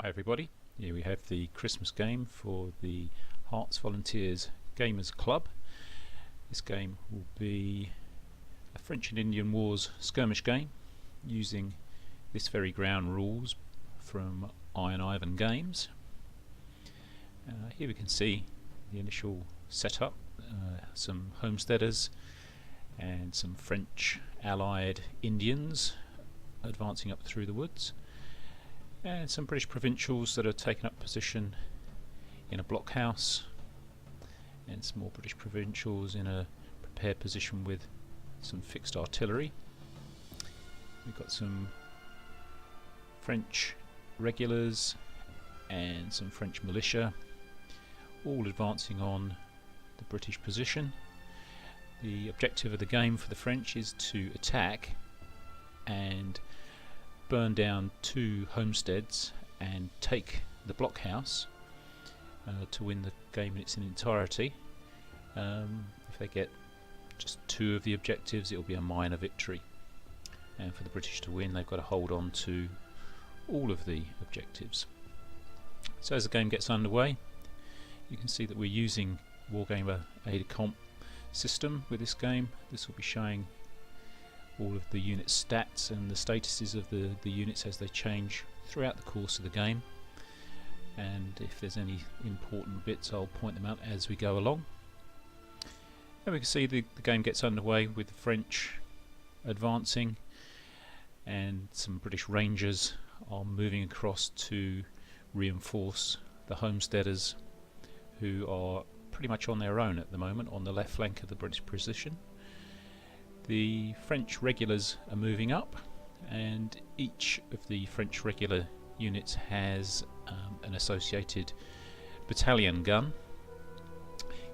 Hi everybody, here we have the Christmas game for the Hearts Volunteers Gamers Club. This game will be a French and Indian Wars skirmish game using this very ground rules from Iron Ivan Games. Here we can see the initial setup, some homesteaders and some French allied Indians advancing up through the woods, and some British provincials that are taking up position in a blockhouse, and some more British provincials in a prepared position with some fixed artillery. We've got some French regulars and some French militia all advancing on the British position. The objective of the game for the French is to attack and burn down 2 homesteads and take the blockhouse to win the game in its entirety. If they get just 2 of the objectives, it will be a minor victory, and for the British to win they've got to hold on to all of the objectives. So as the game gets underway, you can see that we're using Wargamer Aide-de-Camp system with this game. This will be showing all of the unit stats and the statuses of the units as they change throughout the course of the game, and if there's any important bits I'll point them out as we go along. And we can see the game gets underway with the French advancing, and some British Rangers are moving across to reinforce the homesteaders, who are pretty much on their own at the moment on the left flank of the British position. The French regulars are moving up, and each of the French regular units has an associated battalion gun.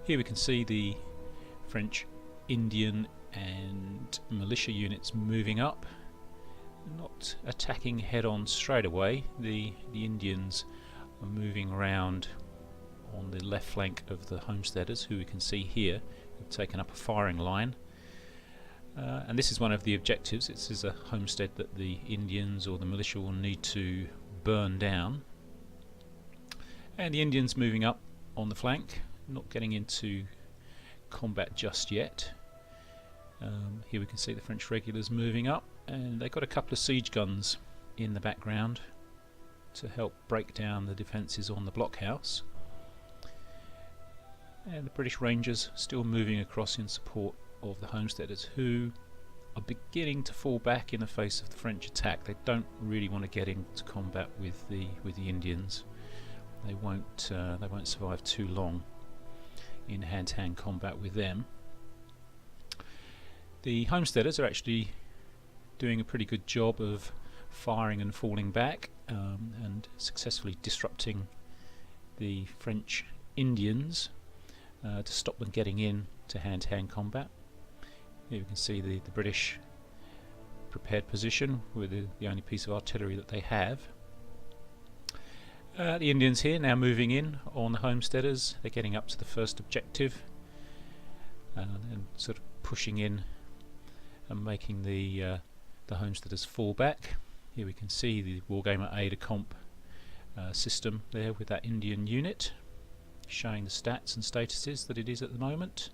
Here we can see the French, Indian and militia units moving up, not attacking head on straight away. The Indians are moving around on the left flank of the homesteaders, who we can see here have taken up a firing line. And this is one of the objectives. This is a homestead that the Indians or the militia will need to burn down. And the Indians moving up on the flank, not getting into combat just yet. Here we can see the French regulars moving up, and they've got a couple of siege guns in the background to help break down the defences on the blockhouse. And the British Rangers still moving across in support of the homesteaders, who are beginning to fall back in the face of the French attack. They don't really want to get into combat with the Indians. They won't survive too long in hand-to-hand combat with them. The homesteaders are actually doing a pretty good job of firing and falling back, and successfully disrupting the French Indians to stop them getting in to hand-to-hand combat. Here we can see the British prepared position with the only piece of artillery that they have. The Indians here now moving in on the homesteaders. They're getting up to the first objective and sort of pushing in and making the homesteaders fall back. Here we can see the Wargamer Aide-de-Camp system there with that Indian unit, showing the stats and statuses that it is at the moment.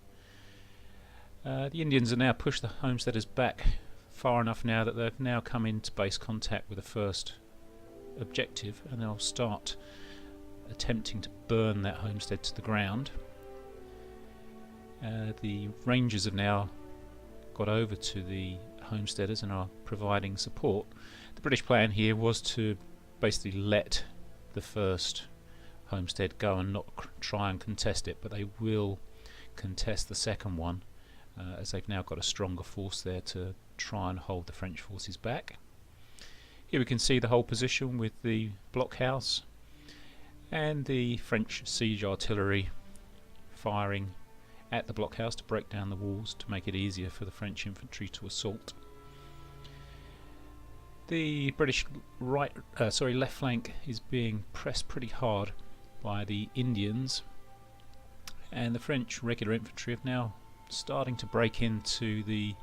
The Indians are now pushed the homesteaders back far enough now that they've now come into base contact with the first objective, and they'll start attempting to burn that homestead to the ground. The Rangers have now got over to the homesteaders and are providing support. The British plan here was to basically let the first homestead go and not try and contest it, but they will contest the second one, as they've now got a stronger force there to try and hold the French forces back. Here we can see the whole position with the blockhouse and the French siege artillery firing at the blockhouse to break down the walls to make it easier for the French infantry to assault. The British left flank is being pressed pretty hard by the Indians, and the French regular infantry have now starting to break into the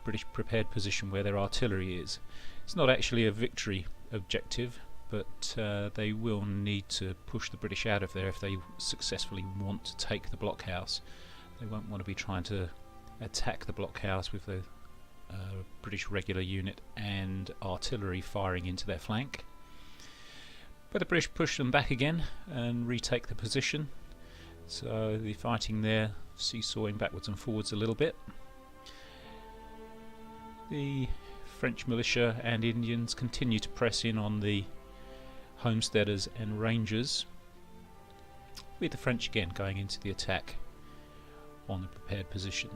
British prepared position where their artillery is. It's not actually a victory objective, but they will need to push the British out of there if they successfully want to take the blockhouse. They won't want to be trying to attack the blockhouse with the British regular unit and artillery firing into their flank. But the British push them back again and retake the position, so the fighting there seesawing backwards and forwards a little bit. The French militia and Indians continue to press in on the homesteaders and rangers, with the French again going into the attack on the prepared position.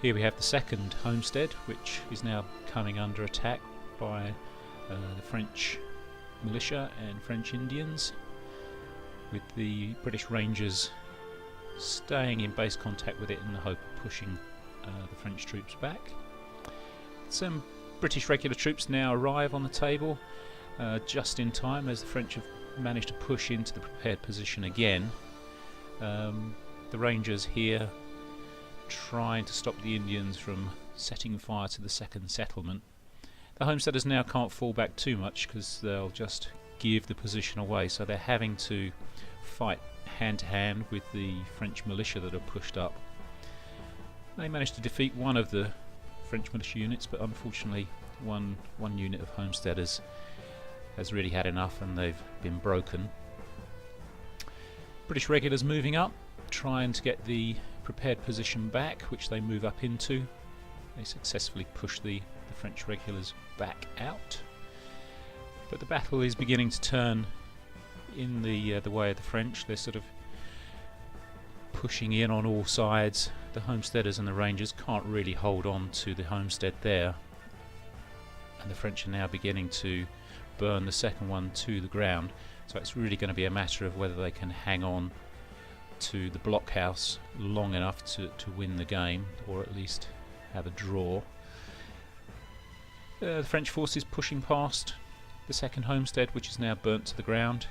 Here we have the second homestead, which is now coming under attack by the French militia and French Indians, with the British Rangers staying in base contact with it in the hope of pushing the French troops back. Some British regular troops now arrive on the table just in time, as the French have managed to push into the prepared position again. The Rangers here trying to stop the Indians from setting fire to the second settlement. The homesteaders now can't fall back too much because they'll just give the position away, so they're having to fight hand to hand with the French militia that are pushed up. They managed to defeat one of the French militia units, but unfortunately one unit of homesteaders has really had enough and they've been broken. British regulars moving up, trying to get the prepared position back, which they move up into. They successfully push the French regulars back out, but the battle is beginning to turn in the way of the French. They're sort of pushing in on all sides. The homesteaders and the Rangers can't really hold on to the homestead there, and the French are now beginning to burn the second one to the ground, so it's really going to be a matter of whether they can hang on to the blockhouse long enough to win the game, or at least have a draw. The French forces pushing past the second homestead, which is now burnt to the ground,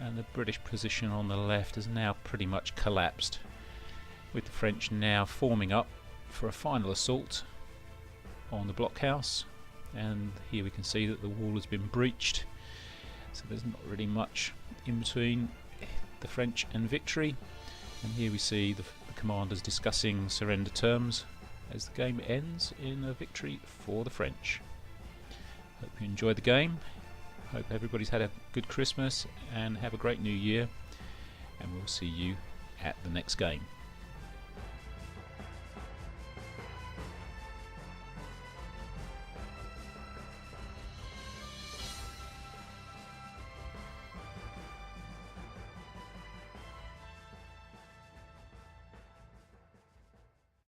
and the British position on the left has now pretty much collapsed, with the French now forming up for a final assault on the blockhouse. And here we can see that the wall has been breached, so there's not really much in between the French and victory. And here we see the commanders discussing surrender terms as the game ends in a victory for the French. Hope you enjoyed the game. Hope everybody's had a good Christmas and have a great New Year, and we'll see you at the next game.